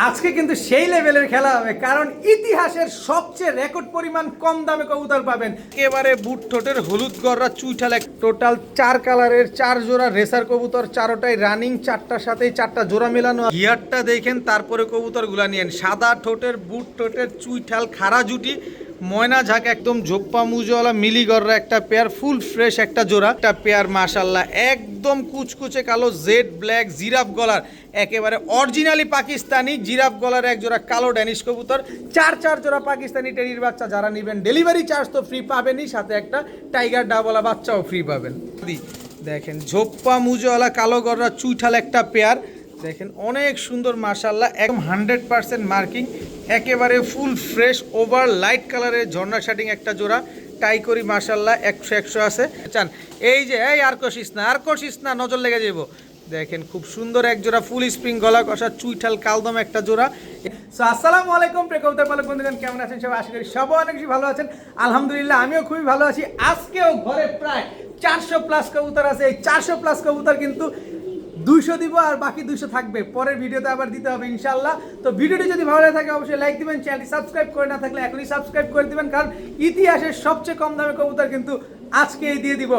আজকে কিন্তু সেই লেভেলের খেলা হবে, কারণ ইতিহাসের সবচেয়ে রেকর্ড পরিমাণ কম দামে কবুতর পাবেন। একেবারে বুট ঠোঁটের হলুদ গররা চুইঠাল এক টোটাল 4 কালারের 4 জোড়া রেসার কবুতর, 4টাই রানিং, 4টার সাথেই 4টা জোড়া মেলানো। গিয়ারটা দেখেন, তারপরে কবুতরগুলা নিয়েন। সাদা ঠোঁটের বুট ঠোঁটের চুইঠাল খাড়া জুটি, ময়না ঝাঁক একদম ঝোপ্পা মুজওয়ালা মিলি গররা একটা পেয়ার, ফুল ফ্রেশ একটা জোড়া একটা পেয়ার। মাশাল্লাহ একদম কুচকুচে কালো জেড ব্ল্যাক জিরাফ গলার, একেবারে অরিজিনালি পাকিস্তানি জিরাফ গলার এক জোড়া কালো ড্যানিশ কবুতর। 4 জোড়া পাকিস্তানি টেরির বাচ্চা যারা নেবেন, ডেলিভারি চার্জ তো ফ্রি পাবেনই, সাথে একটা টাইগার ডাবলা বাচ্চাও ফ্রি পাবেন। দেখেন ঝোপ্পা মুজওয়ালা কালো গররা চুইঠাল একটা পেয়ার, দেখেন অনেক সুন্দর মাশাল্লাহ, একদম 100% মার্কিং, একেবারে ফুল ফ্রেশ ওভার লাইট কালারের ঝর্ণা শাটিং একটা জোড়া। টাই করি মাশাল্লাহ 100 আছে। চান এই যে এই আর কষিস না নজর লেগে যাবো। দেখেন খুব সুন্দর এক জোড়া ফুল স্প্রিং গলা কষা চুইঠাল কালদম একটা জোড়া। সো আসসালামু আলাইকুম প্রিয় কবুতর পালক বন্ধুগণ, কেমন আছেন সবাই? আশা করি সবাই অনেক বেশি ভালো আছেন। আলহামদুলিল্লাহ আমিও খুবই ভালো আছি। আজকেও ঘরে প্রায় 400+ কবুতর আছে। এই 400+ কবুতর কিন্তু 200 দিব, আর বাকি 200 থাকবে পরের ভিডিওতে আবার দিতে হবে ইনশাল্লাহ। তো ভিডিওটি যদি ভালো লাগে থাকে অবশ্যই লাইক দিবেন, চ্যানেলটি সাবস্ক্রাইব করে না থাকলে এখনই সাবস্ক্রাইব করে দিবেন, কারণ ইতিহাসের সবচেয়ে কম দামে কবুতর কিন্তু আজকেই দিয়ে দিব।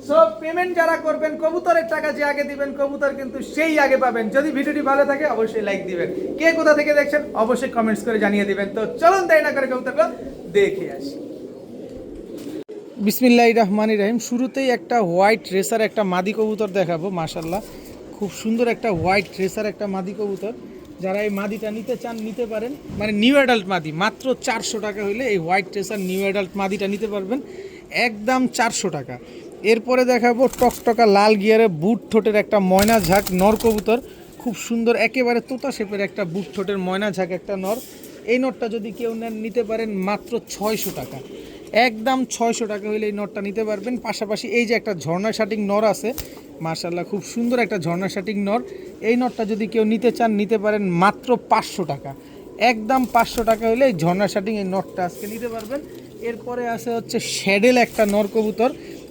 সো পেমেন্ট যারা করবেন, কবুতরের টাকা যে আগে দিবেন, কবুতর কিন্তু সেই আগে পাবেন। যদি ভিডিওটি ভালো থাকে অবশ্যই লাইক দিবেন, কে কোথা থেকে দেখছেন অবশ্যই কমেন্টস করে জানিয়ে দিবেন। তো চলুন দেরি না করে কবুতরগুলো দেখে আসি। বিসমিল্লাহির রহমানির রহিম। শুরুতেই একটা হোয়াইট রেসার একটা মাদি কবুতর দেখাবো। মাশাল্লাহ খুব সুন্দর একটা হোয়াইট রেসার একটা মাদি কবুতর। যারা এই মাদিটা নিতে চান নিতে পারেন, মানে নিউ অ্যাডাল্ট মাদি, মাত্র 400 টাকা হইলে এই হোয়াইট রেসার নিউ অ্যাডাল্ট মাদিটা নিতে পারবেন, একদম 400 টাকা। এরপরে দেখাবো টকটকা লাল গিয়ারে বুট ঠোঁটের একটা ময়না ঝাঁক নর কবুতর, খুব সুন্দর একেবারে তোতা শেপের একটা বুট ঠোঁটের ময়না ঝাঁক একটা নর। এই নরটা যদি কেউ নেন নিতে পারেন মাত্র 600 টাকা, একদম 600 টাকা হইলে এই নরটা নিতে পারবেন। পাশাপাশি এই যে একটা ঝর্ণা শাটিং নর আছে, মাশাল্লাহ খুব সুন্দর একটা ঝর্ণা শাটিং নর। এই নরটা যদি কেউ নিতে চান নিতে পারেন মাত্র 500 টাকা, একদম 500 টাকা হইলে এই ঝর্ণা শাটিং এই নরটা আজকে নিতে পারবেন। এরপরে আছে হচ্ছে শ্যাডেল একটা নর কবুতর,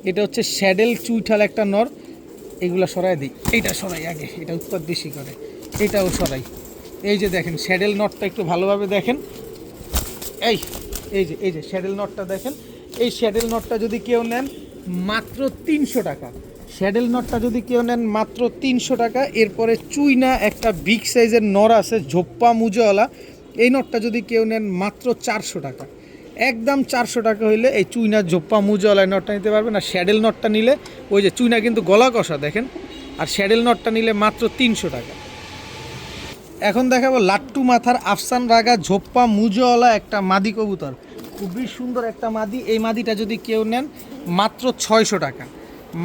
এটা হচ্ছে শ্যাডেল চুইঠাল একটা নর। এগুলো সরাই দিই, এইটা সরাই আগে, এটা উৎপাদ বেশি করে, এটাও সরাই। এই যে দেখেন শ্যাডেল নটটা একটু ভালোভাবে দেখেন, এই এই যে শ্যাডেল নটটা দেখেন। এই শ্যাডেল নটটা যদি কেউ নেন মাত্র 300 টাকা, শ্যাডেল নটটা যদি কেউ নেন মাত্র 300 টাকা। এরপরে চুইনা একটা বিগ সাইজের নর আছে ঝোপ্পা মুজওয়ালা, এই নটটা যদি কেউ নেন মাত্র 400 টাকা, একদম 400 টাকা হইলে এই চুইনা ঝোপ্পা মুজওয়ালা নটটা নিতে পারবেন। আর শ্যাডেল নটটা নিলে ওই যে চুইনা কিন্তু গলা কষা দেখেন, আর শ্যাডেল নটটা নিলে মাত্র 300 টাকা। এখন দেখাবো লাট্টু মাথার আফসান রাগা ঝোপ্পা মুজওয়ালা একটা মাদি কবুতর, খুবই সুন্দর একটা মাদি। এই মাদিটা যদি কেউ নেন মাত্র 600 টাকা,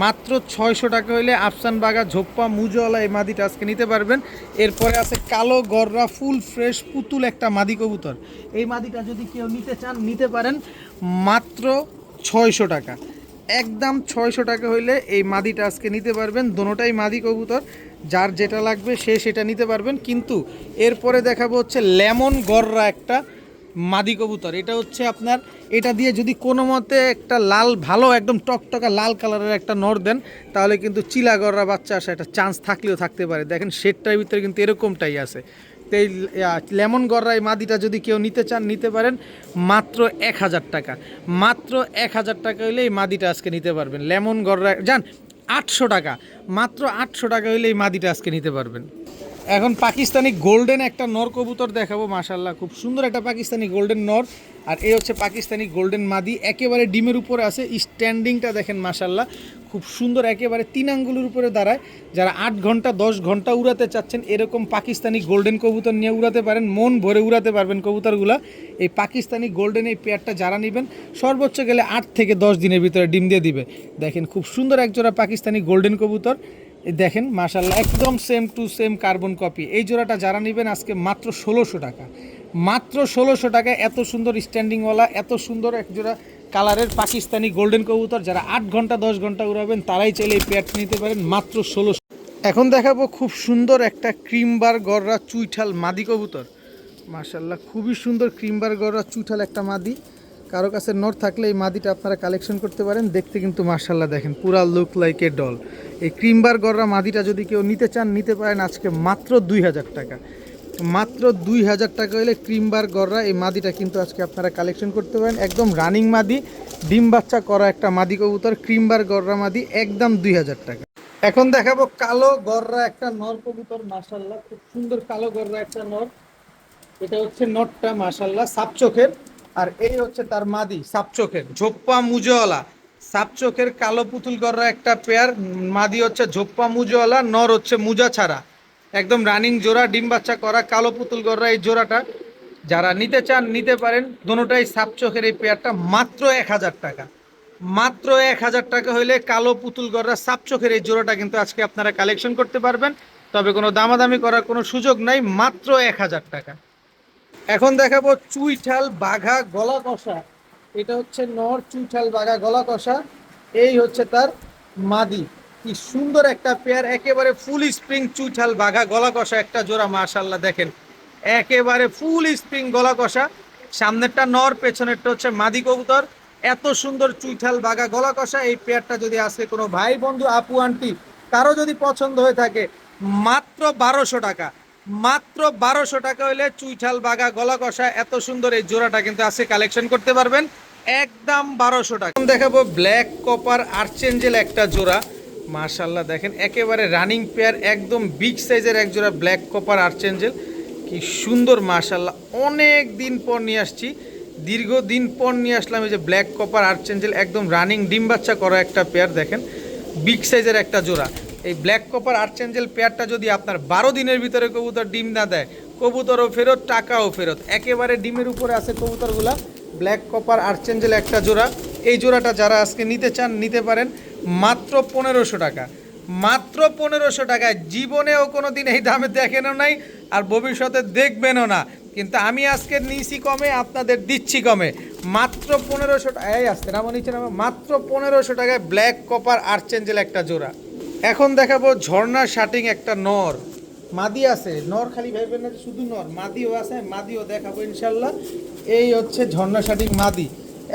মাত্র 600 টাকা হইলে আফসান বাগা ঝোপ্পা মুজওয়ালা এই মাদিটা আজকে নিতে পারবেন। এরপরে আছে কালো গররা ফুল ফ্রেশ পুতুল একটা মাদি কবুতর, এই মাদিটা যদি কেউ নিতে চান নিতে পারেন মাত্র 600 টাকা, একদম 600 টাকা হইলে এই মাদিটা আজকে নিতে পারবেন। দোনোটাই মাদি কবুতর, যার যেটা লাগবে সে সেটা নিতে পারবেন। কিন্তু এরপরে দেখাবো হচ্ছে লেমন গররা একটা মাদি কবুতর, এটা হচ্ছে আপনার, এটা দিয়ে যদি কোনো মতে একটা লাল ভালো একদম টকটকা লাল কালারের একটা নর দেন, তাহলে কিন্তু চিলা গররা বাচ্চা আসা একটা চান্স থাকলেও থাকতে পারে। দেখেন শেডটার ভিতরে কিন্তু এরকমটাই আছে। তো এই লেমন গররা এই মাদিটা যদি কেউ নিতে চান নিতে পারেন মাত্র 1000 টাকা, মাত্র 1000 টাকা হইলে এই মাদিটা আজকে নিতে পারবেন। লেমন গররা যান 800 টাকা, মাত্র 800 টাকা হইলে এই মাদিটা আজকে নিতে পারবেন। এখন পাকিস্তানি গোল্ডেন একটা নর কবুতর দেখাবো। মাশাল্লাহ খুব সুন্দর একটা পাকিস্তানি গোল্ডেন নর, আর এই হচ্ছে পাকিস্তানি গোল্ডেন মাদি, একেবারে ডিমের উপরে আছে। স্ট্যান্ডিংটা দেখেন মাশাল্লাহ খুব সুন্দর, একেবারে 3 আঙ্গুলের উপরে দাঁড়ায়। যারা 8 ঘন্টা 10 ঘন্টা উড়াতে চাচ্ছেন এরকম পাকিস্তানি গোল্ডেন কবুতর নিয়ে উড়াতে পারেন, মন ভরে উড়াতে পারবেন কবুতরগুলা। এই পাকিস্তানি গোল্ডেন এই পেয়ারটা যারা নেবেন সর্বোচ্চ গেলে 8 থেকে 10 দিনের ভিতরে ডিম দিয়ে দিবে। দেখেন খুব সুন্দর একজোড়া পাকিস্তানি গোল্ডেন কবুতর, দেখেন মাশাল্লাহ একদম same to same carbon copy. এই জোড়াটা যারা নেবেন আজকে মাত্র 1600 টাকা, মাত্র 1600 টাকায় এত সুন্দর স্ট্যান্ডিংওয়ালা এত সুন্দর এক জোড়া কালারের পাকিস্তানি গোল্ডেন কবুতর। যারা 8 ঘন্টা 10 ঘন্টা উড়াবেন তারাই চাইলে এই পেয়ারটা নিতে পারেন মাত্র 1600। এখন দেখাবো খুব সুন্দর একটা ক্রিমবার গররা চুইঠাল মাদি কবুতর। মাশাল্লাহ খুবই সুন্দর ক্রিমবার গররা চুইঠাল একটা মাদি। কারো কাছে নর থাকলে এই মাদিটা আপনারা কালেকশন করতে পারেন। দেখতে কিন্তু মাশাল্লাহ দেখেন পুরা লুক লাইক এ ডল। এই ক্রিমবার গররা মাদিটা যদি কেউ নিতে চান নিতে পারেন আজকে মাত্র 2000 টাকা, মাত্র 2000 টাকা হলে ক্রিমবার গররা এই মাদিটা কিন্তু আজকে আপনারা কালেকশন করতে পারেন। একদম রানিং মাদি, ডিম বাচ্চা করা একটা মাদি কবুতর, ক্রিমবার গররা মাদি, একদম 2000 টাকা। এখন দেখাবো কালো গররা একটা নর কবুতর, মাশাল্লাহ খুব সুন্দর কালো গররা একটা নর। এটা হচ্ছে নটটা মাশাল্লাহ সাপ চোখের, আর এই হচ্ছে তার মাদি সাপ চোখের ঝোপ্পা মুজওয়ালা সাপ চোখের কালো পুতুল গররা একটা পেয়ার। মাদি হচ্ছে ঝোপ্পা মুজওয়ালা, নর হচ্ছে মুজা ছাড়া, একদম রানিং জোড়া, ডিম বাচ্চা করা কালো পুতুল গররা এই জোড়াটা। যারা নিতে চান নিতে পারেন, দোনোটাই সাপ চোখের এই পেয়ারটা মাত্র 1000 টাকা। মাত্র 1000 টাকা হইলে কালো পুতুল গররা সাপ চোখের এই জোড়াটা কিন্তু আজকে আপনারা কালেকশন করতে পারবেন। তবে কোনো দামাদামি করার কোনো সুযোগ নাই, মাত্র 1000 টাকা। এখন দেখাবো চুইঠাল বাঘা গলা কষা। এটা হচ্ছে নর চুইঠাল বাঘা গলা কষা, এই হচ্ছে তার মাদি। কি সুন্দর একটা পেয়ার, একেবারে ফুল স্প্রিং চুইঠাল বাঘা গলা কষা একটা জোড়া, মাশাল্লাহ দেখেন একেবারে ফুল স্প্রিং গলা কষা। সামনেরটা নর, পেছনেরটা হচ্ছে মাদি কবুতর। এত সুন্দর চুইঠাল বাঘা গলা কষা এই পেয়ারটা যদি আজকে কোনো ভাই বন্ধু আপু আন্টি কারো যদি পছন্দ হয়ে থাকে, মাত্র 1200 টাকা। মাত্র 1200 টাকা হলে চুইঠাল বাঘা গলা কষা এত সুন্দর এই জোড়াটা কিন্তু আজকে কালেকশন করতে পারবেন, একদম 1200 টাকা। দেখাবো ব্ল্যাক কপার আর্চেঞ্জেল একটা জোড়া, মাশাল্লাহ দেখেন একেবারে রানিং পেয়ার, একদম বিগ সাইজের এক জোড়া ব্ল্যাক কপার আর্চেঞ্জেল। কি সুন্দর মাশাল্লাহ, অনেক দিন পর নিয়ে আসছি, দীর্ঘদিন পর নিয়ে আসলাম এই যে ব্ল্যাক কপার আর্চেঞ্জেল, একদম রানিং ডিম বাচ্চা করা একটা পেয়ার। দেখেন বিগ সাইজের একটা জোড়া। এই ব্ল্যাক কপার আর্চেঞ্জেল পেয়ারটা যদি আপনার 12 দিনের ভিতরে কবুতর ডিম না দেয়, কবুতরও ফেরত, টাকাও ফেরত, একেবারে ডিমের উপরে আছে কবুতরগুলা। ব্ল্যাক কপার আর্চেঞ্জেল একটা জোড়া, এই জোড়াটা যারা আজকে নিতে চান নিতে পারেন, মাত্র 1500 টাকা। মাত্র 1500 টাকায়, জীবনেও কোনো দিন এই দামে দেখেনও নাই আর ভবিষ্যতে দেখবেনও না, কিন্তু আমি আজকে নিয়েছি কমে, আপনাদের দিচ্ছি কমে, মাত্র 1500 টাকা। এই আসতে নামো নিচে নামো, মাত্র 1500 টাকায় ব্ল্যাক কপার আর্চেঞ্জেল একটা জোড়া। এখন দেখাবো ঝর্ণা শাটিং একটা নর, মাদি আছে, নর খালি ভাইবেন না শুধু নর, মাদিও আছে, মাদিও দেখাবো ইনশাল্লাহ। এই হচ্ছে ঝর্ণা শাটিং মাদি,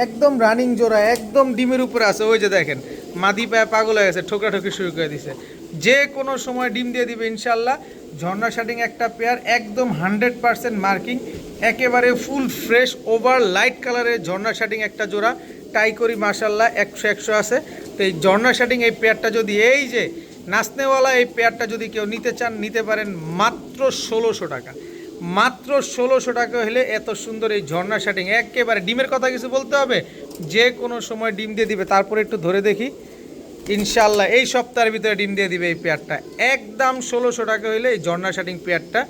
একদম রানিং জোড়া, একদম ডিমের উপরে আছে। ওই যে দেখেন মাদি পায়ে পাগল হয়ে গেছে, ঠোকরাঠুকি শুরু করে দিছে, যে কোনো সময় ডিম দিয়ে দিবে ইনশাল্লাহ। ঝর্ণা শাটিং একটা পেয়ার, একদম 100% মার্কিং, একেবারে ফুল ফ্রেশ ওভার লাইট কালারের ঝর্ণা শাটিং একটা জোড়া। টাই করি মাশাল্লাহ 100 আছে। তো এই ঝর্ণা শাটিং এই পেয়ারটা যদি, এই যে নাচনেওয়ালা এই পেয়ারটা যদি কেউ নিতে চান নিতে পারেন, মাত্র 1600 টাকা। মাত্র 1600 টাকা হলে এত সুন্দর এই ঝর্ণা শাটিং, একেবারে ডিমের কথা কিছু বলতে হবে, যে কোনো সময় ডিম দিয়ে দিবে। তারপরে একটু ধরে দেখি, ইনশাল্লাহ এই সপ্তাহের ভিতরে ডিম দিয়ে দিবে এই পেয়ারটা, একদম 1600 টাকা হলে এই ঝর্ণা শাটিং পেয়ারটা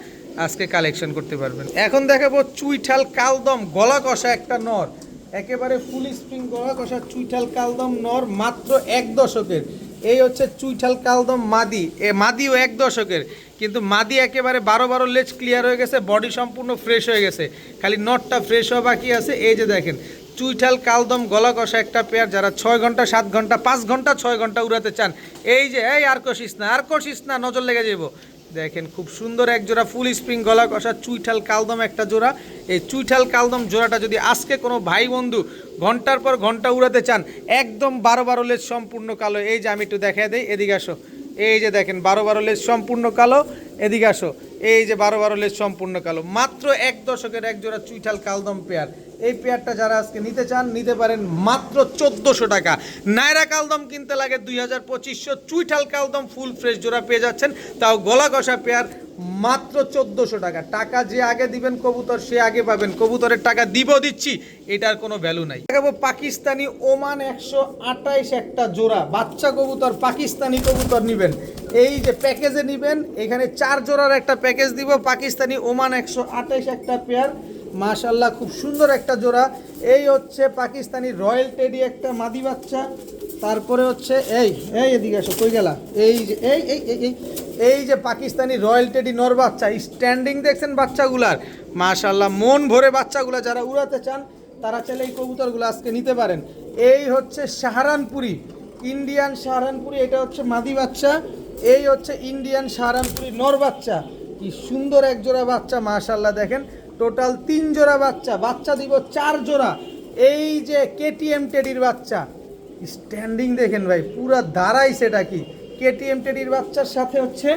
আজকে কালেকশন করতে পারবেন। এখন দেখাবো চুইঠাল কালদম গলা কষা একটা নর, একেবারে ফুল স্প্রিং গলা কষা চুইঠাল কালদম নর, মাত্র 1 দশকের। এই হচ্ছে চুইঠাল কালদম মাদি, এ মাদিও 1 দশকের, কিন্তু মাদি একেবারে 12 লেজ ক্লিয়ার হয়ে গেছে, বডি সম্পূর্ণ ফ্রেশ হয়ে গেছে, খালি নটটা ফ্রেশ হওয়া বাকি আছে। এই যে দেখেন চুইঠাল কালদম গলা কষা একটা পেয়ার, যারা 6 ঘন্টা 7 ঘন্টা 5 ঘন্টা 6 ঘন্টা উড়াতে চান, এই যে এই আর কষিস না আর কষিস না, নজর লেগে যাব। দেখেন খুব সুন্দর এক জোড়া ফুল স্প্রিং গলা কষা চুইঠাল কালদম একটা জোড়া। এই চুইঠাল কালদম জোড়াটা যদি আজকে কোনো ভাই বন্ধু ঘন্টার পর ঘন্টা উড়াতে চান, একদম 12 লেজ সম্পূর্ণ কালো, এই যে আমি একটু দেখাই দিই, এদিকে আসো, এই যে দেখেন 12 লেজ সম্পূর্ণ কালো, এদিকে আসো, এই যে 12 লেজ সম্পূর্ণ কালো, মাত্র 1 দশকের এক জোড়া চুইঠাল কালদম পেয়ার। এই পেয়ারটা যারা আজকে নিতে চান নিতে পারেন, মাত্র 1400 টাকা। নায়রা কালদম কিনতে লাগে 2000-2500, চুইঠাল কালদম ফুল ফ্রেশ জোড়া পেয়ে যাচ্ছেন, তাও গলা কষা পেয়ার মাত্র 1400 টাকা। টাকা যে আগে দিবেন কবুতর সে আগে পাবেন, কবুতরের টাকা দিচ্ছি, এটার কোনো ভ্যালু নাই। দেখাবো পাকিস্তানি ওমান 128 একটা জোড়া বাচ্চা কবুতর, পাকিস্তানি কবুতর নিবেন, এই যে প্যাকেজে নিবেন, এখানে 4 জোড়ার একটা প্যাকেজ দিব, পাকিস্তানি ওমান 128 একটা পেয়ার, মাশাল্লাহ খুব সুন্দর একটা জোড়া। এই হচ্ছে পাকিস্তানি রয়্যাল টেডি একটা মাদি বাচ্চা, তারপরে হচ্ছে এই এই এদিকে আসো, কই গেলা, এই যে এই এই এই এই যে পাকিস্তানি রয়্যাল টেডি নর বাচ্চা, স্ট্যান্ডিং দেখছেন বাচ্চাগুলার, মাশাল্লাহ মন ভরে বাচ্চাগুলা যারা উড়াতে চান তারা চাইলে এই কবুতরগুলো আজকে নিতে পারেন। এই হচ্ছে সাহারানপুরি, ইন্ডিয়ান সাহারানপুরি, এটা হচ্ছে মাদি বাচ্চা, এই হচ্ছে ইন্ডিয়ান সাহারানপুরি নর বাচ্চা। কি সুন্দর এক জোড়া বাচ্চা, মাশাল্লাহ দেখেন টোটাল 3 জোড়া বাচ্চা, বাচ্চা দিব 4 জোড়া। এই যে কেটিএম টেডির বাচ্চা, স্ট্যান্ডিং দেখেন ভাই পুরা দাঁড়াইছে, এটা কি কেটিএম টেডির বাচ্চার সাথে হচ্ছে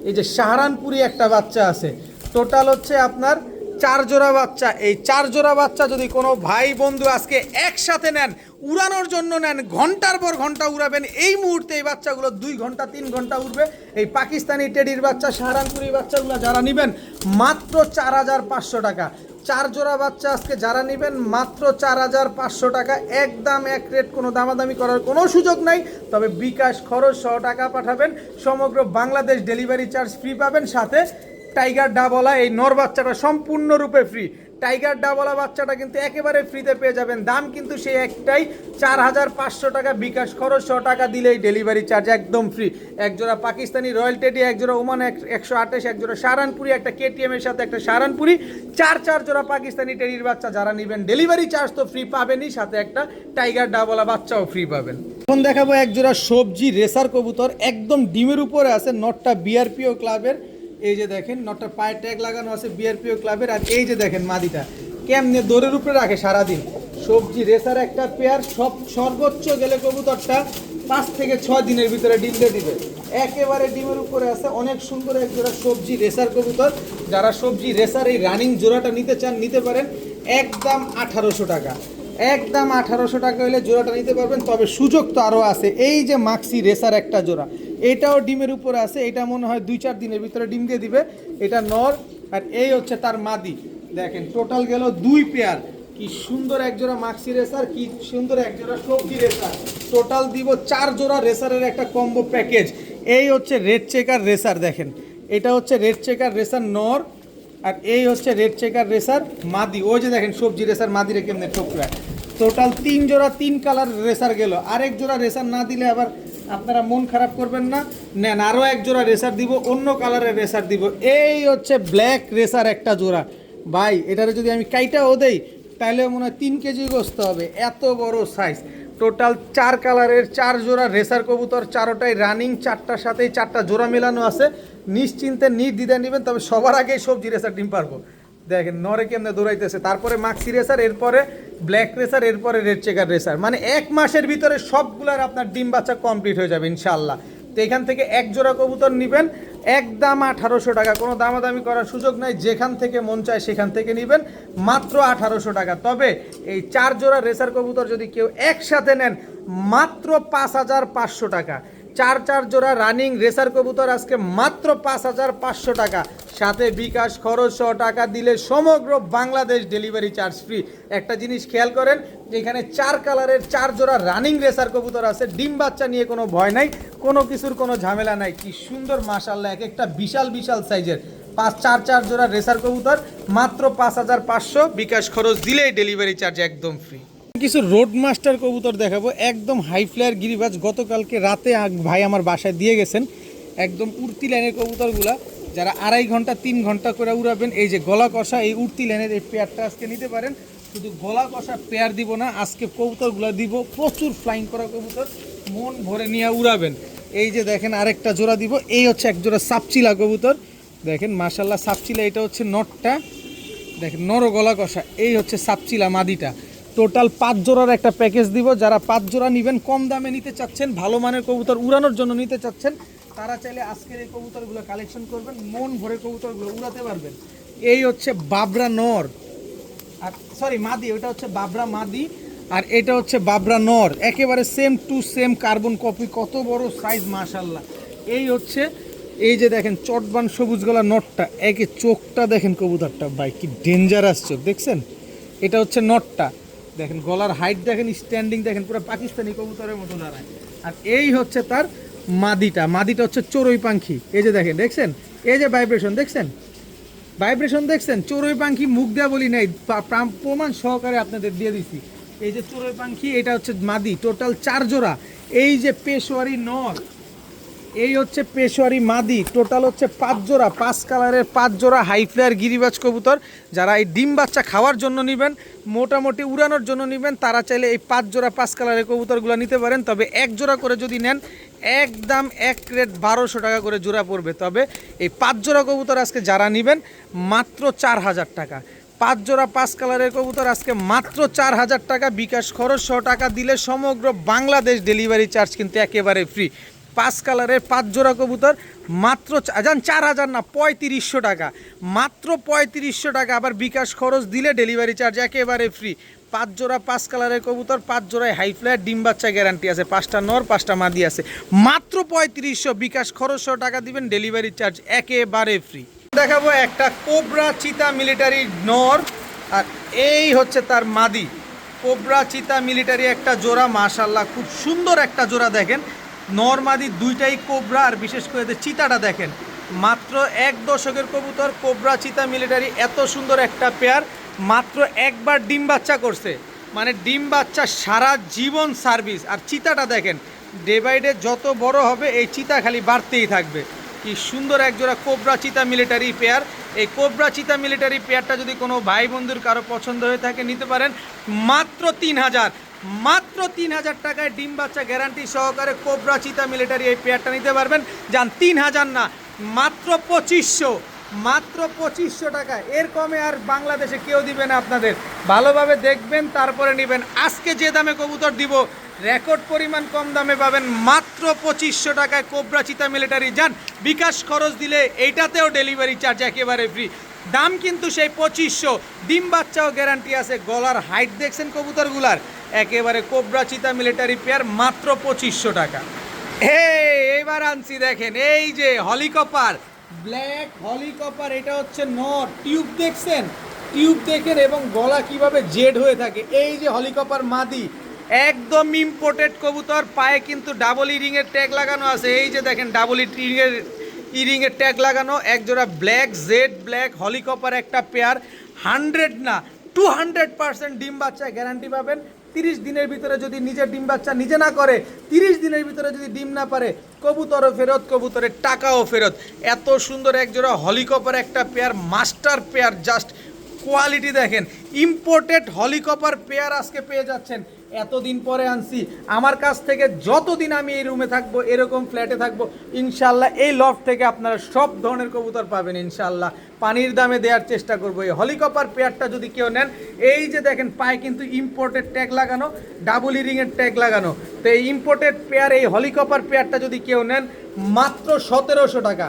এই যে সাহারানপুরি একটা বাচ্চা আছে, টোটাল হচ্ছে আপনার 4 জোড়া বাচ্চা। এই 4 জোড়া বাচ্চা যদি কোনো ভাই বন্ধু আজকে একসাথে নেন, উড়ানোর জন্য নেন, ঘন্টার পর ঘন্টা উড়াবেন, এই মুহূর্তে এই বাচ্চাগুলো 2 ঘন্টা 3 ঘন্টা উড়বে। এই পাকিস্তানি টেডির বাচ্চা, সাহারানপুরি বাচ্চাগুলো যারা নেবেন মাত্র 4500 টাকা। 4 জোড়া বাচ্চা আজকে যারা নেবেন মাত্র 4500 টাকা, একদম এক রেট, কোনো দামাদামি করার কোনো সুযোগ নাই। তবে বিকাশ খরচ সহ টাকা পাঠাবেন, সমগ্র বাংলাদেশ ডেলিভারি চার্জ ফ্রি পাবেন। সাথে টাইগার ডাবলা এই নর বাচ্চাটা সম্পূর্ণরূপে ফ্রি। টাইগার ডাবলা বাচ্চাটা কিন্তু একেবারে ফ্রিতে পেয়ে যাবেন। দাম কিন্তু সেই একটাই, 4500 টাকা, বিকাশ খরচ 100 টাকা দিলেই ডেলিভারি চার্জ একদম ফ্রি। এক জোড়া পাকিস্তানি রয়্যাল টেডি, এক জোড়া ওমান 128, এক জোড়া সাহারানপুরি, একটা কেটিএম এর সাথে একটা সাহারানপুরি, 4 জোড়া পাকিস্তানি টেডির বাচ্চা যারা নেবেন ডেলিভারি চার্জ তো ফ্রি পাবেনই, সাথে একটা টাইগার ডাবলা বাচ্চাও ফ্রি পাবেন। এখন দেখাবো এক জোড়া সবজি রেসার কবুতর, একদম ডিমের উপরে আছে। নটটা বিআরপিও ক্লাবের, এই যে দেখেন নটটা পায়ে ট্যাগ লাগানো আছে বিআরপিও ক্লাবের। আর এই যে দেখেন মাদিটা কেমনে দৌড়ের উপরে রাখে সারাদিন। সবজি রেসার একটা পেয়ার, সর্বোচ্চ গেলে কবুতরটা 5 থেকে 6 দিনের ভিতরে ডিম দিয়ে দিবে, একেবারে ডিমের উপরে আছে। অনেক সুন্দর এক জোড়া সবজি রেসার কবুতর। যারা সবজি রেসার এই রানিং জোড়াটা নিতে চান নিতে পারেন, একদম 1800 টাকা, একদম 1800 টাকা হলে জোড়াটা নিতে পারবেন। তবে সুযোগ তো আরও আছে। এই যে মাক্সি রেসার একটা জোড়া, এটাও ডিমের উপরে আছে, এটা মনে হয় 2-4 দিনের ভিতরে ডিম দিয়ে দিবে। এটা নর, আর এই হচ্ছে তার মাদি। দেখেন টোটাল গেল 2 পেয়ার। কি সুন্দর এক জোড়া মাক্সি রেসার, কি সুন্দর এক জোড়া সবজি রেসার। টোটাল দিব 4 জোড়া রেসারের একটা কম্বো প্যাকেজ। এই হচ্ছে রেড চেকার রেসার, দেখেন এটা হচ্ছে রেড চেকার রেসার নর, আর এই হচ্ছে রেড চেকার রেসার মাদি। ওই যে দেখেন সবজি রেসার মাদি রে কেমনে ঠোকরায়। টোটাল 3 জোড়া 3 কালার রেসার গেল। আরেক জোড়া রেসার না দিলে আবার আপনারা মন খারাপ করবেন না, নেন আরও এক জোড়া রেসার দিব, অন্য কালারের রেসার দিব। এই হচ্ছে ব্ল্যাক রেসার একটা জোড়া। ভাই এটারে যদি আমি কাইটাও দেই তাহলে মনে হয় 3 কেজি গোস্ত হবে, এত বড় সাইজ। টোটাল 4 কালারের 4 জোড়া রেসার কবুতর, 4টাই রানিং, 4টার সাথেই 4টা জোড়া মেলানো আছে। নিশ্চিন্তে নির্দ্বিধায় নেবেন। তবে সবার আগেই সবজি রেসার ডিম পারবো। দেখেন নরে কেমনে দৌড়াইতেছে, তারপরে মাক্সি রেসার, এরপরে ব্ল্যাক রেসার, এরপরে রেড চেকার রেসার। মানে 1 মাসের ভিতরে সবগুলার আপনার ডিম বাচ্চা কমপ্লিট হয়ে যাবে ইনশাআল্লাহ। তো এখান থেকে এক জোড়া কবুতর নেবেন, একদম 1800 টাকা, কোনো দামাদামি করার সুযোগ নাই। যেখান থেকে মন চায় সেখান থেকে নেবেন, মাত্র 1800 টাকা। তবে এই 4 জোড়া রেসার কবুতর যদি কেউ একসাথে নেন মাত্র 5500 টাকা। 4 জোড়া রানিং রেসার কবুতর আজকে মাত্র 5500 টাকা, সাথে বিকাশ খরচ 100 টাকা দিলে সমগ্র বাংলাদেশ ডেলিভারি চার্জ ফ্রি। একটা জিনিস খেয়াল করেন, এখানে 4 কালারের 4 জোড়া রানিং রেসার কবুতর আছে। ডিম বাচ্চা নিয়ে কোনো ভয় নাই, কোনো কিছুর কোনো ঝামেলা নাই। কি সুন্দর মাশাআল্লাহ, এক একটা বিশাল বিশাল সাইজের 4 জোড়া রেসার কবুতর মাত্র 5500, বিকাশ খরচ দিলেই ডেলিভারি চার্জ একদম ফ্রি। কিছু রোড মাস্টার কবুতর দেখাবো, একদম হাই ফ্লায়ার গিরিবাজ। গতকালকে রাতে ভাই আমার বাসায় দিয়ে গেছেন, একদম উড়তি লাইনের কবুতরগুলা, যারা 2.5 ঘন্টা 3 ঘন্টা করে উড়াবেন। এই যে গলা কষা এই উড়তি লাইনের এই পেয়ারটা আজকে নিতে পারেন। শুধু গলা কষা পেয়ার দিব না, আজকে কবুতরগুলো দিব প্রচুর ফ্লাইং করা কবুতর, মন ভরে নিয়ে উড়াবেন। এই যে দেখেন আরেকটা জোড়া দিব, এই হচ্ছে এক জোড়া সাপচিলা কবুতর। দেখেন মাশাল্লাহ সাপচিলা, এটা হচ্ছে নটটা, দেখেন নর গলা কষা। এই হচ্ছে সাপচিলা মাদিটা। টোটাল 5 জোড়ার একটা প্যাকেজ দিব। যারা 5 জোড়া নেবেন, কম দামে নিতে চাচ্ছেন, ভালো মানের কবুতর উড়ানোর জন্য নিতে চাচ্ছেন, তারা চাইলে আজকের এই কবুতরগুলো কালেকশন করবেন, মন ভরে কবুতরগুলো উড়াতে পারবেন। এই হচ্ছে বাবরা নর, আর সরি মাদি, ওটা হচ্ছে বাবরা মাদি, আর এটা হচ্ছে বাবরা নর, একেবারে same to same carbon copy. কত বড় সাইজ মাশাল্লাহ। এই হচ্ছে, এই যে দেখেন চটবান সবুজ গলা নটটা, একে চোখটা দেখেন কবুতরটা, ভাই কি ডেঞ্জারাস চোখ দেখছেন। এটা হচ্ছে নটটা, দেখেন গলার হাইট দেখেন, স্ট্যান্ডিং দেখেন, পুরো পাকিস্তানি কবুতরের মতো দাঁড়ায়। আর এই হচ্ছে তার মাদিটা, মাদিটা হচ্ছে চড়ুই পাখি। এই যে দেখেন, দেখছেন এই যে ভাইব্রেশন দেখছেন, ভাইব্রেশন দেখছেন। চড়ুই পাখি মুখ দেওয়া বলি নাই, প্রমাণ সহকারে আপনাদের দিয়ে দিছি। এই যে চড়ুই পাখি, এটা হচ্ছে মাদি। টোটাল 4 জোড়া। এই যে পেশোয়ারি নর, এই হচ্ছে পেশোয়ারি মাদি। টোটাল হচ্ছে 5 জোড়া, 5 কালারের 5 জোড়া হাই ফ্লায়ার গিরিবাজ কবুতর। যারা এই ডিম বাচ্চা খাওয়ার জন্য নেবেন, মোটামুটি উড়ানোর জন্য নেবেন, তারা চাইলে এই 5 জোড়া 5 কালারের কবুতরগুলো নিতে পারেন। তবে 1 জোড়া করে যদি নেন, একদম 1 রেট 1200 টাকা করে জোড়া পড়বে। তবে এই 5 জোড়া কবুতর আজকে যারা নেবেন মাত্র 4000 টাকা। 5 জোড়া 5 কালারের কবুতর আজকে মাত্র 4000 টাকা, বিকাশ খরচ 100 টাকা দিলে সমগ্র বাংলাদেশ ডেলিভারি চার্জ কিন্তু একেবারে ফ্রি। 5 কালারের 5 জোড়া কবুতর মাত্র জান 4000 না 3500 টাকা, মাত্র 3500 টাকা। আবার বিকাশ খরচ দিলে ডেলিভারি চার্জ একেবারে ফ্রি। 5 জোড়া 5 কালারের কবুতর, 5 জোড়ায় হাই ফ্লায়ার, ডিম বাচ্চা গ্যারান্টি আছে, 5টা নর 5টা মাদি আছে, মাত্র 3500। বিকাশ খরচ সহ টাকা দিবেন, ডেলিভারি চার্জ একেবারে ফ্রি। দেখাবো একটা কোবরা চিতা মিলিটারি নর, আর এই হচ্ছে তার মাদি। কোবরা চিতা মিলিটারি একটা জোড়া, মাশাল্লাহ খুব সুন্দর একটা জোড়া। দেখেন নর মাদি দুইটাই কোবরা, আর বিশেষ করে চিতাটা দেখেন, মাত্র 1 দশকের কবুতর। কোবরা চিতা মিলিটারি এত সুন্দর একটা পেয়ার, মাত্র একবার ডিম বাচ্চা করছে, মানে ডিম বাচ্চা সারা জীবন সার্ভিস। আর চিতাটা দেখেন ডে বাই ডে যত বড় হবে এই চিতা খালি বাড়তেই থাকবে। কি সুন্দর একজোড়া কোবরা চিতা মিলিটারি পেয়ার। এই কোবরা চিতা মিলিটারি পেয়ারটা যদি কোনো ভাই বন্ধুর কারো পছন্দ হয়ে থাকে নিতে পারেন, মাত্র 3000, মাত্র 3000 টাকায় ডিম বাচ্চা গ্যারান্টি সহকারে কোবরা চিতা মিলিটারি এই পেয়ারটা নিতে পারবেন। যান 3000 না, মাত্র 2500, মাত্র 2500 টাকা। এর কমে আর বাংলাদেশে কেউ দিবে না আপনাদের। ভালোভাবে দেখবেন তারপরে নেবেন। আজকে যে দামে কবুতর দিব রেকর্ড পরিমাণ কম দামে পাবেন, মাত্র 2500 টাকায় কোবরা চিতা মিলিটারি। যান বিকাশ খরচ দিলে এইটাতেও ডেলিভারি চার্জ একেবারে ফ্রি। দাম কিন্তু সেই 2500, ডিম বাচ্চাও গ্যারান্টি আছে। গলার হাইট দেখছেন কবুতরগুলার, একেবারে কোবরা চিতা মিলিটারি পেয়ার, মাত্র 2500 টাকা। এইবার আনছি দেখেন, এই যে হলিকপার, ব্ল্যাক হলিকপার, এটা হচ্ছে নর। টিউব দেখছেন, টিউব দেখেন, এবং গলা কিভাবে জেড হয়ে থাকে। এই যে হলিকপার মাদি, একদম ইম্পোর্টেড কবুতর। পায়ে কিন্তু ডাবল ইরিংয়ের ট্যাগ লাগানো আছে। এই যে দেখেন ডাবল ইরিংয়ের ট্যাগ লাগানো। একজোড়া ব্ল্যাক জেড ব্ল্যাক হলিকপার একটা পেয়ার। 100 না 200% ডিম বাচ্চা গ্যারান্টি পাবেন। 30 দিনের ভিতরে যদি নিজের ডিম বাচ্চা নিজে না করে, 30 দিনের ভিতরে যদি ডিম না পারে, কবুতরও ফেরত, কবুতরের টাকাও ফেরত। এত সুন্দর একজোড়া হলিকপার একটা pair, master pair. Just quality দেখেন, ইম্পোর্টেড হলিকপার পেয়ার আজকে পেয়ে যাচ্ছেন। এতদিন পরে আনছি। আমার কাছ থেকে যতদিন আমি এই রুমে থাকবো, এরকম ফ্ল্যাটে থাকবো, ইনশাল্লাহ এই লফট থেকে আপনারা সব ধরনের কবুতর পাবেন ইনশাল্লাহ। পানির দামে দেওয়ার চেষ্টা করবো। এই হলিকপার পেয়ারটা যদি কেউ নেন, এই যে দেখেন পায়ে কিন্তু ইম্পোর্টেড ট্যাগ লাগানো, ডাবল ইরিংয়ের ট্যাগ লাগানো। তো এই ইম্পোর্টেড পেয়ার, এই হলিকপার পেয়ারটা যদি কেউ নেন, মাত্র 1700 টাকা,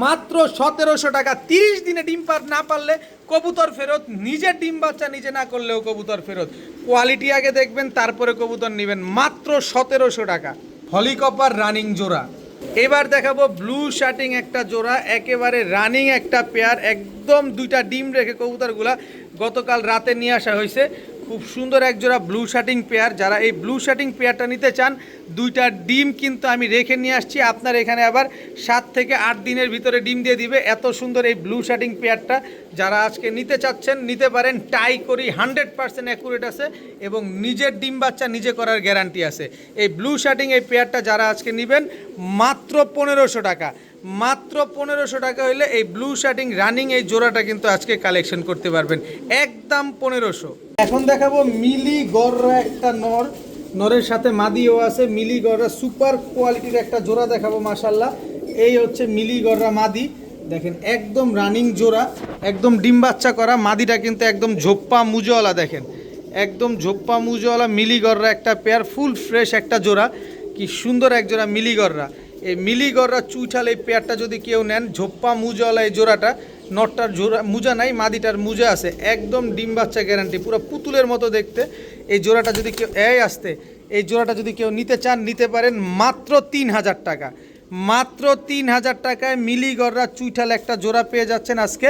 মাত্র 1700 টাকা। 30 দিনে ডিম না পারলে কবুতর ফেরত, নিজের ডিম বাচ্চা নিজে না করলেও কবুতর ফেরত। কোয়ালিটি আগে দেখবেন তারপরে কবুতর নেবেন। মাত্র 1700 টাকা হলিকপার রানিং জোড়া। এবার দেখাবো ব্লু শার্টিং একটা জোড়া, একেবারে রানিং একটা পেয়ার। একদম দুইটা ডিম রেখে কবুতরগুলা গতকাল রাতে নিয়ে আসা হয়েছে। খুব সুন্দর এক জোড়া ব্লু শার্টিং পেয়ার। যারা এই ব্লু শার্টিং পেয়ারটা নিতে চান, দুইটা ডিম কিন্তু আমি রেখে নিয়ে আসছি। আপনার এখানে আবার 7 থেকে 8 দিনের ভিতরে ডিম দিয়ে দিবে। এত সুন্দর এই ব্লু শার্টিং পেয়ারটা যারা আজকে নিতে চাচ্ছেন নিতে পারেন। টাই করি 100% অ্যাকুরেট আছে এবং নিজের ডিম বাচ্চা নিজে করার গ্যারান্টি আছে। এই ব্লু শার্টিং এই পেয়ারটা যারা আজকে নেবেন, মাত্র 1500 টাকা, মাত্র 1500 টাকা হইলে এই ব্লু শার্টিং রানিং এই জোড়াটা কিন্তু আজকে কালেকশন করতে পারবেন, একদম 1500। এখন দেখাবো মিলি গররা একটা নর, নরের সাথে মাদিও আছে। মিলি গররা সুপার কোয়ালিটির একটা জোড়া দেখাবো মাশাল্লাহ। এই হচ্ছে মিলি গররা মাদি, দেখেন একদম রানিং জোড়া, একদম ডিম বাচ্চা করা। মাদিটা কিন্তু একদম ঝোপ্পা মুজওয়ালা, দেখেন একদম ঝোপ্পা মুজওয়ালা মিলি গররা একটা পেয়ার, ফুল ফ্রেশ একটা জোড়া। কি সুন্দর এক জোড়া মিলি গররা। এই মিলি গররা চুইঠাল এই পেয়ারটা যদি কেউ নেন, ঝোপ্পা মুজওয়ালা এই জোড়াটা, নটটার জোড়া মুজা নাই, মাদিটার মুজা আছে, একদম ডিম বাচ্চা গ্যারান্টি, পুরো পুতুলের মতো দেখতে। এই জোড়াটা যদি কেউ এই জোড়াটা যদি কেউ নিতে চান নিতে পারেন, মাত্র 3000 টাকা, মাত্র 3000 টাকায় মিলি গররা চুইঠাল একটা জোড়া পেয়ে যাচ্ছেন আজকে,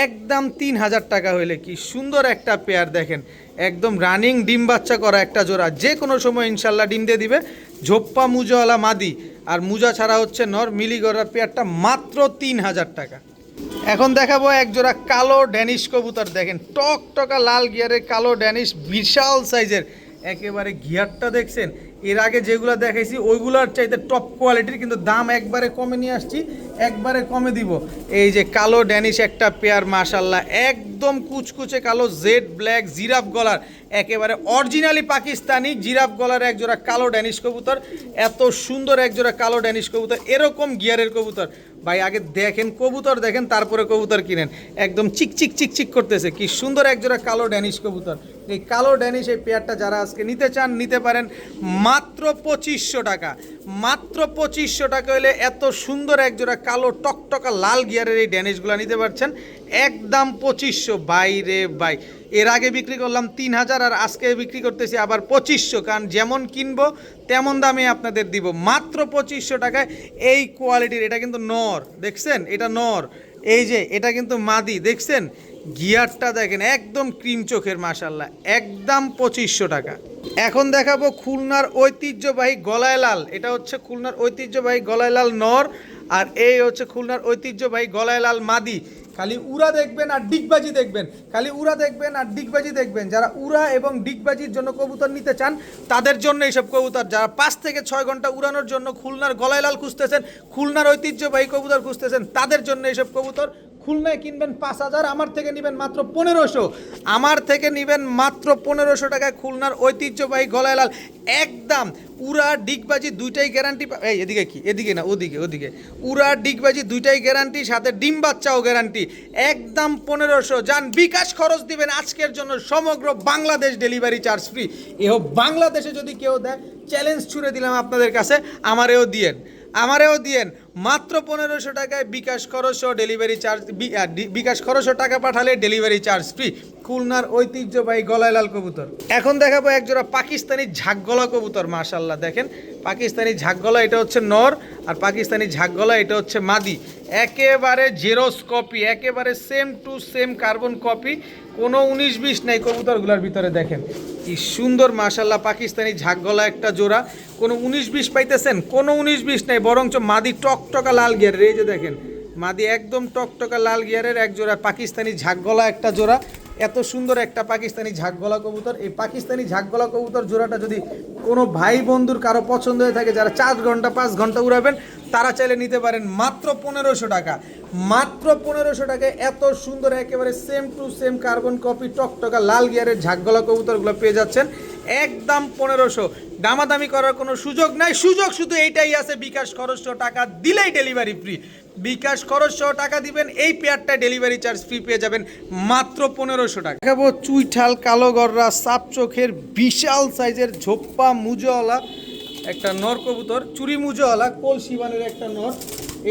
একদম 3000 টাকা হইলে। কি সুন্দর একটা পেয়ার দেখেন, একদম রানিং ডিম বাচ্চা করা একটা জোড়া, যে কোনো সময় ইনশাল্লাহ ডিম দিয়ে দিবে। ঝোপ্পা মুজাওয়ালা মাদি আর মুজা ছাড়া হচ্ছে নর। মিলি গররা পেয়ারটা মাত্র 3000 টাকা। এখন দেখাবো এক জোড়া কালো ড্যানিশ কবুতর, দেখেন টক টকা লাল গিয়ারের কালো ড্যানিশ, বিশাল সাইজের। একেবারে গিয়ারটা দেখছেন, এর আগে যেগুলো দেখাইছি ওইগুলোর চাইতে টপ কোয়ালিটির, কিন্তু দাম একবারে কমে নিয়ে আসছি, একবারে কমে দিব। এই যে কালো ড্যানিশ একটা পেয়ার মাশাল্লাহ, একদম কুচকুচে কালো, জেড ব্ল্যাক জিরাফ গলার, একেবারে অরিজিনালি পাকিস্তানি জিরাফ গলার এক জোড়া কালো ড্যানিশ কবুতর। এত সুন্দর এক জোড়া কালো ড্যানিশ কবুতর, এরকম গিয়ারের কবুতর ভাই আগে দেখেন কবুতর দেখেন, তারপরে কবুতর কিনেন। একদম চিকচিক চিকচিক করতেছে, কি সুন্দর একজোড়া কালো ড্যানিশ কবুতর। এই কালো ড্যানিশ এই পেয়ারটা যারা আজকে নিতে চান নিতে পারেন মাত্র 2500 টাকা। মাত্র 2500 টাকা হলে এত সুন্দর একজোড়া কালো টকটকা লাল গিয়ারের এই ড্যানিশগুলো নিতে পারছেন একদম 2500। ভাই রে ভাই, এর আগে বিক্রি করলাম 3000 আর আজকে বিক্রি করতেছি আবার 2500, কারণ যেমন কিনবো তেমন দামে আপনাদের দিব মাত্র 2500 টাকায়। এই কোয়ালিটির, এটা কিন্তু নর, দেখছেন এটা নর, এই যে এটা কিন্তু মাদি, দেখছেন গিয়ারটা দেখেন একদম ক্রিম চোখের, মাশাল্লাহ একদম 2500 টাকা। এখন দেখাবো খুলনার ঐতিহ্যবাহী গলায় লাল। এটা হচ্ছে খুলনার ঐতিহ্যবাহী গলায় লাল নর, আর এই হচ্ছে খুলনার ঐতিহ্যবাহী গলায় লাল মাদি। খালি উড়া দেখবেন আর ডিগবাজি দেখবেন, খালি উড়া দেখবেন আর ডিগবাজি দেখবেন। যারা উড়া এবং ডিগবাজির জন্য কবুতর নিতে চান তাদের জন্য এইসব কবুতর। যারা 5 থেকে 6 ঘন্টা উড়ানোর জন্য খুলনার গলায় লাল খুঁজতেছেন, খুলনার ঐতিহ্যবাহী কবুতর খুঁজতেছেন, তাদের জন্য এইসব কবুতর। খুলনায় কিনবেন 5000, আমার থেকে নেবেন মাত্র 1500, আমার থেকে নেবেন মাত্র 1500 টাকায় খুলনার ঐতিহ্যবাহী গলায় লাল। একদম উড়া ডিগবাজি দুইটাই গ্যারান্টি। এই এদিকে কি, এদিকে না ওদিকে, ওদিকে উড়া ডিগবাজি দুইটাই গ্যারান্টি, সাথে ডিম বাচ্চাও গ্যারান্টি। একদম 1500। যান বিকাশ খরচ দিবেন আজকের জন্য, সমগ্র বাংলাদেশ ডেলিভারি চার্জ ফ্রি। এ হোক বাংলাদেশে যদি কেউ দেয়, চ্যালেঞ্জ ছুড়ে দিলাম আপনাদের কাছে, আমারেও দিয়েন, আমারেও দিয়েন মাত্র 1500 টাকায় বিকাশ খরচ ও ডেলিভারি চার্জ। বিকাশ খরচ ও টাকা পাঠালে ডেলিভারি চার্জ ফ্রি। খুলনার ঐতিহ্যবাহী গলায় লাল কবুতর। এখন দেখাবো একজোড়া পাকিস্তানি ঝাঁকগলা কবুতর, মাশাল্লাহ দেখেন পাকিস্তানি ঝাঁকগলা, এটা হচ্ছে নর, আর পাকিস্তানি ঝাঁকগলা এটা হচ্ছে মাদি। একেবারে জেরক্স কপি, একেবারে same to same carbon copy, কোনো 19-20 নাই কবুতরগুলোর ভিতরে। দেখেন কি সুন্দর মাশাল্লাহ পাকিস্তানি ঝাঁকগলা একটা জোড়া। কোনো 19-20 পাইতেছেন? কোনো 19-20 নাই, বরঞ্চ মাদি টকটকা লাল গিয়ারের। এই যে দেখেন মাদি একদম টকটকা লাল গিয়ারের এক জোড়া পাকিস্তানি ঝাঁকগলা একটা জোড়া। এত সুন্দর একটা পাকিস্তানি ঝাঁকগলা কবুতর। এই পাকিস্তানি ঝাঁকগলা কবুতর জোড়াটা যদি কোনো ভাই বন্ধুর কারো পছন্দ হয়ে থাকে, যারা 4 ঘন্টা 5 ঘন্টা উড়াবেন, তারা চাইলে নিতে পারেন মাত্র 1500 টাকা। মাত্র 1500 টাকায় এত সুন্দর একেবারে same to same carbon copy টকটকা লাল গিয়ারের ঝাঁকগলা কবুতরগুলো পেয়ে যাচ্ছেন একদম 1500। দামাদামি করার কোনো সুযোগ নাই, সুযোগ শুধু এইটাই আছে, বিকাশ খরচ টাকা দিলেই ডেলিভারি ফ্রি। বিকাশ খরচ সহ টাকা দিবেন, এই পেয়ারটা ডেলিভারি চার্জ ফ্রি পেয়ে যাবেন মাত্র 1500 টাকা। দেখাবো চুইঠাল কালো গররা সাপ চোখের বিশাল সাইজের ঝোপ্পা মুজোওয়ালা একটা নর কবুতর, চুরি মুজোওয়ালা কলসি বানের একটা নর।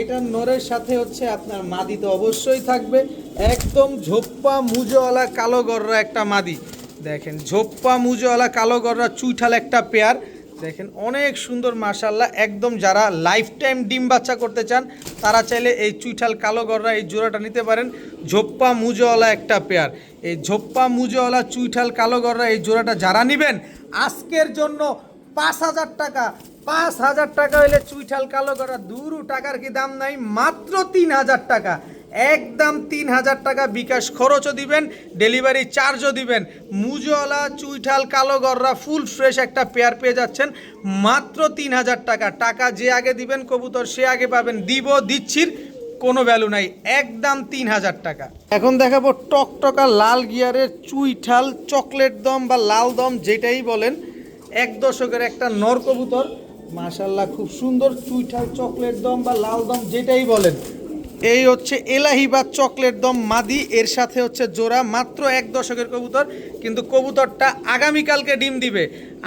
এটা নরের সাথে হচ্ছে আপনার মাদি তো অবশ্যই থাকবে, একদম ঝোপ্পা মুজোওয়ালা কালো গররা একটা মাদি। দেখেন ঝোপ্পা মুজোওয়ালা কালো গররা চুইঠাল একটা পেয়ার, দেখেন অনেক সুন্দর মাশাল্লাহ। একদম যারা লাইফ টাইম ডিম বাচ্চা করতে চান তারা চাইলে এই চুইঠাল কালো গররা এই জোড়াটা নিতে পারেন। ঝোপ্পা মুজোওয়ালা একটা পেয়ার, এই ঝোপ্পা মুজোওয়ালা চুইঠাল কালো গররা এই জোড়াটা যারা নেবেন আজকের জন্য 5000 টাকা। 5000 টাকা হলে চুইঠাল কালো গররা, দুরু টাকার কি দাম নাই, মাত্র 3000 টাকা। একদম 3000 টাকা বিকাশ খরচও দিবেন, ডেলিভারি চার্জও দিবেন। মুজোওয়ালা চুইঠাল কালো গররা ফুল ফ্রেশ একটা পেয়ার পেয়ে যাচ্ছেন মাত্র 3000 টাকা। টাকা যে আগে দিবেন কবুতর সে আগে পাবেন, দিব দিচ্ছির কোনো ভ্যালু নাই, একদম 3000 টাকা। এখন দেখাবো টকটকা লাল গিয়ারের চুইঠাল চকলেট দম বা লাল দম যেটাই বলেন, 1 দশকের একটা নর কবুতর মাশাল্লাহ, খুব সুন্দর চুইঠাল চকলেট দম বা লাল দম যেটাই বলেন। এই হচ্ছে এলাহি বা চকলেট দম মাদি, এর সাথে হচ্ছে জোড়া, মাত্র 1 দশকের কবুতর। কিন্তু কবুতরটা আগামীকালকে ডিম দিবে।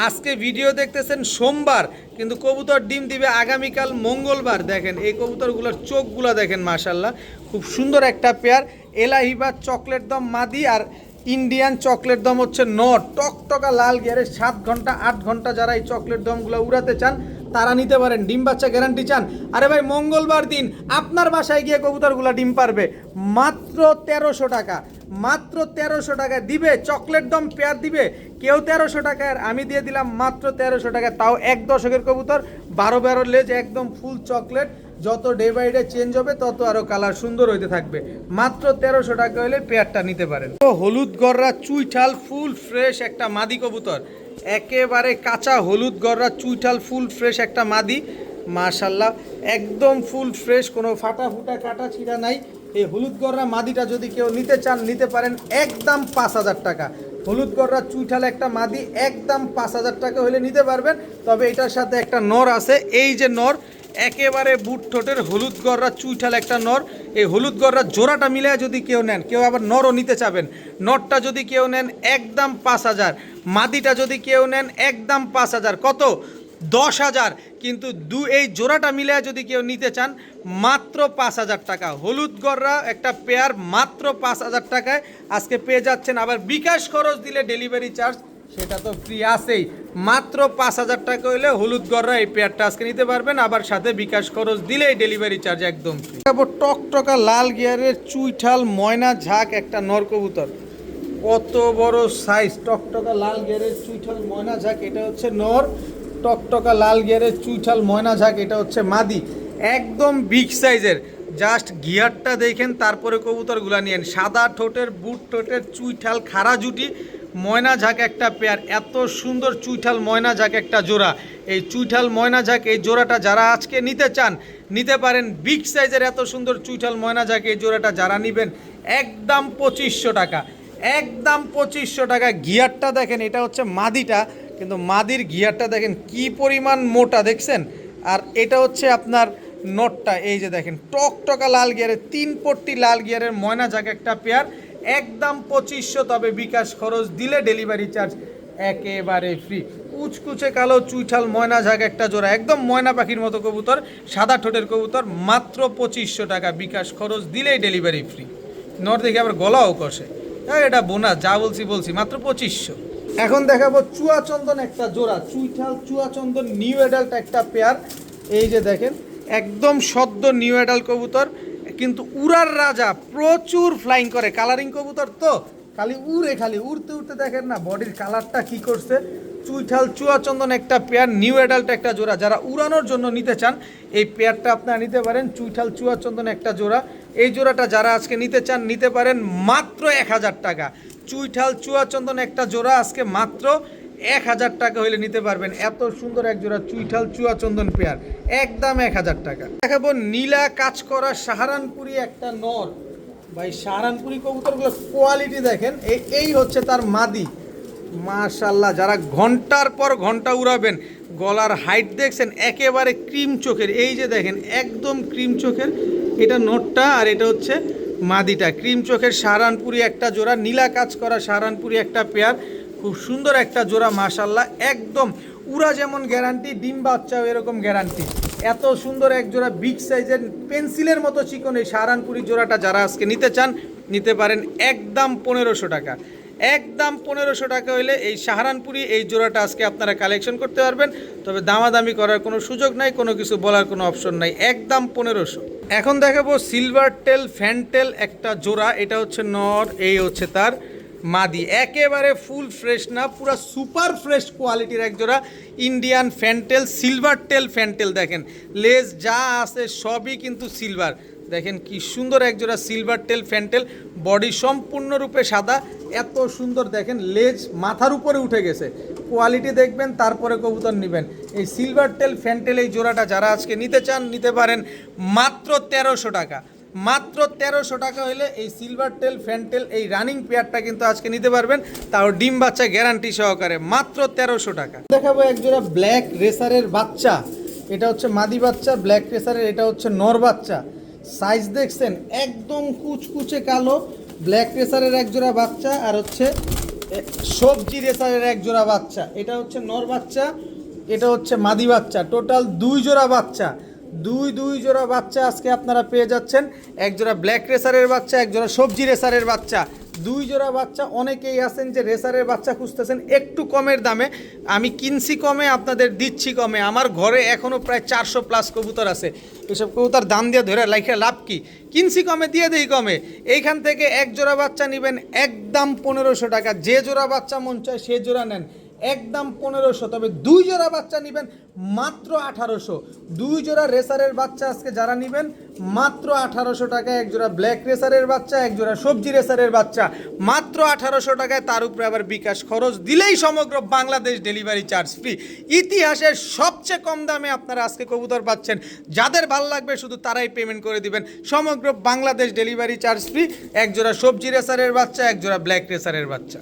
আজকে ভিডিও দেখতেছেন সোমবার, কিন্তু কবুতর ডিম দিবে আগামীকাল মঙ্গলবার। দেখেন এই কবুতরগুলোর চোখগুলো দেখেন মাশাল্লাহ, খুব সুন্দর একটা পেয়ার। এলাহি বা চকলেট দম মাদি আর ইন্ডিয়ান চকলেট দম হচ্ছে নর, টকটকা লাল গিয়ারে 7 ঘন্টা 8 ঘন্টা যারা এই চকলেট দমগুলো উড়াতে চান তারা নিতে পারেন। ডিম বাচ্চা গ্যারান্টি চান, আরে ভাই মঙ্গলবার দিন আপনার বাসায় গিয়ে কবুতরগুলো ডিম পারবে মাত্র 1300 টাকা। মাত্র 1300 টাকা দিবে, চকলেট দম পেয়ার দিবে কেউ 1300 টাকার, আমি দিয়ে দিলাম মাত্র 1300 টাকা। তাও 1 দশকের কবুতর, 12 লেজ, একদম ফুল চকলেট। যত ডে বাই ডে চেঞ্জ হবে তত আরও কালার সুন্দর হইতে থাকবে। মাত্র 1300 টাকা হলে পেয়ারটা নিতে পারেন। হলুদ গররা চুইঠাল ফুল ফ্রেশ একটা মাদি কবুতর, একেবারে কাঁচা হলুদ গররা চুইঠাল ফুল ফ্রেশ একটা মাদি মাশাল্লাহ, একদম ফুল ফ্রেশ, কোনো ফাটা ফুটা কাটা ছিঁড়া নাই। এই হলুদ গররা মাদিটা যদি কেউ নিতে চান নিতে পারেন একদম 5000 টাকা। হলুদ গররা চুইঠাল একটা মাদি একদম 5000 টাকা হলে নিতে পারবেন। তবে এটার সাথে একটা নর আছে, এই যে নর একেবারে বুট ঠোঁটের হলুদ গররা চুইঠাল একটা নর। এই হলুদ গররা জোড়াটা মিলে যদি কেউ নেন, কেউ আবার নরও নিতে চাবেন, নরটা যদি কেউ নেন একদম 5,000, মাদিটা যদি কেউ নেন একদম 5,000, কত 10,000। কিন্তু এই জোড়াটা মিলে যদি কেউ নিতে চান মাত্র 5,000 টাকা। হলুদ গররা একটা পেয়ার মাত্র 5,000 টাকায় আজকে পেয়ে যাচ্ছেন। আবার বিকাশ খরচ দিলে ডেলিভারি চার্জ সেটা তো ফ্রি আছেই। মাত্র 5,000 টাকা হইলে হলুদ গররা এই পেয়ারটা আজকে নিতে পারবেন, আবার সাথে বিকাশ খরচ দিলেই ডেলিভারি চার্জ একদম ফ্রি। টকটকা লাল গিয়ারের চুইঠাল ময়না ঝাঁক একটা নর কবুতর, কত বড় সাইজ, টকটকা লাল গিয়ারের চুইঠাল ময়না ঝাঁক, এটা হচ্ছে নর। টকটকা লাল গিয়ারের চুইঠাল ময়না ঝাঁক, এটা হচ্ছে মাদি, একদম বিগ সাইজের। জাস্ট গিয়ারটা দেখেন, তারপরে কবুতরগুলা নিয়েন। সাদা ঠোঁটের বুট ঠোঁটের চুইঠাল খাড়া জুটি ময়না ঝাঁক একটা পেয়ার, এত সুন্দর চুইঠাল ময়না ঝাঁক একটা জোড়া। এই চুইঠাল ময়না ঝাঁক এই জোড়াটা যারা আজকে নিতে চান নিতে পারেন। বিগ সাইজের এত সুন্দর চুইঠাল ময়না ঝাঁক এই জোড়াটা যারা নেবেন একদম 2500 টাকা, একদম 2500 টাকা। গিয়ারটা দেখেন, এটা হচ্ছে মাদিটা, কিন্তু মাদির গিয়ারটা দেখেন কি পরিমাণ মোটা, দেখছেন? আর এটা হচ্ছে আপনার নটটা, এই যে দেখেন টকটকা লাল গিয়ারের 3 পট্টি লাল গিয়ারের ময়না ঝাঁক একটা পেয়ার, একদম 2500। তবে বিকাশ খরচ দিলে ডেলিভারি চার্জ একেবারে ফ্রি। কুচকুচে কালো চুইঠাল ময়না ঝাঁক একটা জোড়া, একদম ময়না পাখির মতো কবুতর, সাদা ঠোঁটের কবুতর, মাত্র 2500 টাকা। বিকাশ খরচ দিলেই ডেলিভারি ফ্রি। নর দেখে আবার গলাও কষে, এটা বোনাস, যা বলছি মাত্র 2500। এখন দেখাবো চুয়াচন্দন একটা জোড়া, চুইঠাল চুয়াচন্দন নিউ অ্যাডাল্ট একটা পেয়ার। এই যে দেখেন একদম সদ্য নিউ অ্যাডাল্ট কবুতর, কিন্তু উড়ার রাজা, প্রচুর ফ্লাইং করে, কালারিং কবুতর তো খালি উড়তে উড়তে দেখেন না বডির কালারটা কি করছে। চুইঠাল চুয়াচন্দন একটা পেয়ার, নিউ অ্যাডাল্ট একটা জোড়া। যারা উড়ানোর জন্য নিতে চান এই পেয়ারটা আপনারা নিতে পারেন। চুইঠাল চুয়াচন্দন একটা জোড়া, এই জোড়াটা যারা আজকে নিতে চান নিতে পারেন মাত্র 1,000 টাকা। চুইঠাল চুয়াচন্দন একটা জোড়া আজকে মাত্র 1,000 টাকা হইলে নিতে পারবেন। এত সুন্দর এক জোড়া চুইঠাল চুয়াচন্দন পেয়ার, একদম 1,000 টাকা। দেখাবো নীলা কাজ করা সাহারানপুরি একটা নর। ভাই সাহারানপুরি কবুতরগুলো কোয়ালিটি দেখেন, এই হচ্ছে তার মাদি, মাশাল্লাহ। যারা ঘন্টার পর ঘন্টা উড়াবেন, গলার হাইট দেখছেন একেবারে ক্রিম চোখের, এই যে দেখেন একদম ক্রিম চোখের। এটা নটটা আর এটা হচ্ছে মাদিটা, ক্রিম চোখের সাহারানপুরি একটা জোড়া, নীলা কাজ করা সাহারানপুরি একটা পেয়ার, খুব সুন্দর একটা জোড়া মাশাল্লাহ। একদম উড়া যেমন গ্যারান্টি, ডিম বাচ্চাও এরকম গ্যারান্টি। এত সুন্দর এক জোড়া বিগ সাইজের পেন্সিলের মতো চিকন এই সাহারানপুরি জোড়াটা যারা আজকে নিতে চান নিতে পারেন একদম 1500 টাকা। একদম 1500 টাকা হইলে এই সাহারানপুরি এই জোড়াটা আজকে আপনারা কালেকশন করতে পারবেন। তবে দামাদামি করার কোনো সুযোগ নাই, কোনো কিছু বলার কোনো অপশন নাই, একদম 1500। এখন দেখাবো সিলভার টেল ফ্যান্টেল একটা জোড়া, এটা হচ্ছে নর, এই হচ্ছে তার মাদি। একেবারে ফুল ফ্রেশ না, পুরো সুপার ফ্রেশ কোয়ালিটির এক জোড়া ইন্ডিয়ান ফ্যান্টেল, সিলভার টেল ফ্যান্টেল। দেখেন লেজ যা আছে সবই কিন্তু সিলভার, দেখেন কি সুন্দর এক জোড়া সিলভার টেল ফ্যান্টেল। বডি সম্পূর্ণরূপে সাদা, এত সুন্দর দেখেন লেজ মাথার উপরে উঠে গেছে। কোয়ালিটি দেখবেন তারপরে কবুতর নেবেন। এই সিলভার টেল ফ্যান্টেল এই জোড়াটা যারা আজকে নিতে চান নিতে পারেন মাত্র 1300 টাকা। মাত্র 1300 টাকা হলে এই সিলভার টেল ফ্যান্টেল এই রানিং পেয়ারটা কিন্তু আজকে নিতে পারবেন, তাও ডিম বাচ্চা গ্যারান্টি সহকারে, মাত্র 1300 টাকা। দেখাবো এক জোড়া ব্ল্যাক রেসারের বাচ্চা, এটা হচ্ছে মাদি বাচ্চা ব্ল্যাক রেসারের, এটা হচ্ছে নর বাচ্চা। সাইজ দেখছেন একদম কুচকুচে কালো, ব্ল্যাক রেসারের এক জোড়া বাচ্চা, আর হচ্ছে সবজি রেসারের এক জোড়া বাচ্চা। এটা হচ্ছে নর বাচ্চা, এটা হচ্ছে মাদি বাচ্চা, টোটাল 2 জোড়া বাচ্চা। দুই জোড়া বাচ্চা আজকে আপনারা পেয়ে যাচ্ছেন। এক জোড়া ব্ল্যাক রেসারের বাচ্চা, এক জোড়া সবজি রেসারের বাচ্চা, 2 জোড়া বাচ্চা। অনেকেই আছেন যে রেসারের বাচ্চা খুঁজতেছেন একটু কমের দামে, আমি কিনছি কমে আপনাদের দিচ্ছি কমে। আমার ঘরে এখনও প্রায় 400+ কবুতর আছে, এসব কবুতর দাম দিয়ে ধরে লাইখে লাভ কি, কিনছি কমে দিয়ে দেই কমে। এইখান থেকে এক জোড়া বাচ্চা নেবেন একদম 1500 টাকা। যে জোড়া বাচ্চা মন চায় সে জোড়া নেন একদম 1500। তবে 2 জোড়া বাচ্চা নেবেন মাত্র 1800। 2 জোড়া রেসারের বাচ্চা আজকে যারা নেবেন মাত্র 1800 টাকায়। এক জোড়া ব্ল্যাক রেসারের বাচ্চা, এক জোড়া সবজি রেসারের বাচ্চা, মাত্র 1800 টাকায়। তার উপরে আবার বিকাশ খরচ দিলেই সমগ্র বাংলাদেশ ডেলিভারি চার্জ ফ্রি। ইতিহাসের সবচেয়ে কম দামে আপনারা আজকে কবুতর পাচ্ছেন। যাদের ভালো লাগবে শুধু তারাই পেমেন্ট করে দিবেন, সমগ্র বাংলাদেশ ডেলিভারি চার্জ ফ্রি। এক জোড়া সবজি রেসারের বাচ্চা, এক জোড়া ব্ল্যাক রেসারের বাচ্চা।